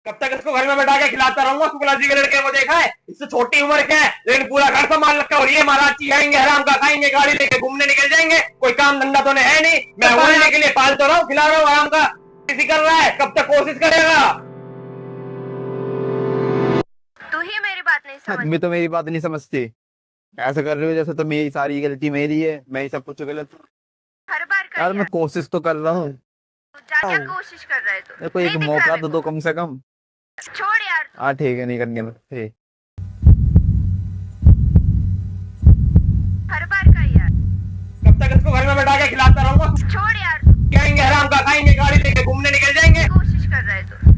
कब तक इसको घर में बैठा के खिलाता रहूंगा? शुक्ला जी के लड़के को देखा है, इससे छोटी उम्र क्या है, लेकिन पूरा घर संभाल रखा है। और ये महाराज जी आएंगे, हराम का खाएंगे, गाड़ी लेके घूमने निकल जाएंगे, कोई काम धंधा तो है नहीं। मैं बोलने के लिए पाल तो रहा हूँ, खिला रहा हूँ, आराम का किसी कर रहा है। कब तक कोशिश करेगा? तू ही मेरी बात नहीं समझ। आदमी तो मेरी बात नहीं समझती, ऐसा कर रहे हो जैसे तो मेरी सारी गलती मेरी है, मैं ही सब कुछ गलत हूँ। हर बार कर यार मैं कोशिश तो कर रहा हूँ, क्या क्या कोशिश कर रहे तू? मेरे को एक नहीं दिख रहा मौका मेरे तो दो को। कम से कम। छोड़ यार। हाँ ठीक है, नहीं करनी ठीक। हर बार का यार। कब तक इसको घर में बैठा के खिलाता रहूंगा? छोड़ यार। कहेंगे हराम का खाएंगे, गाड़ी लेके घूमने निकल जाएंगे। कोशिश कर रहे तू।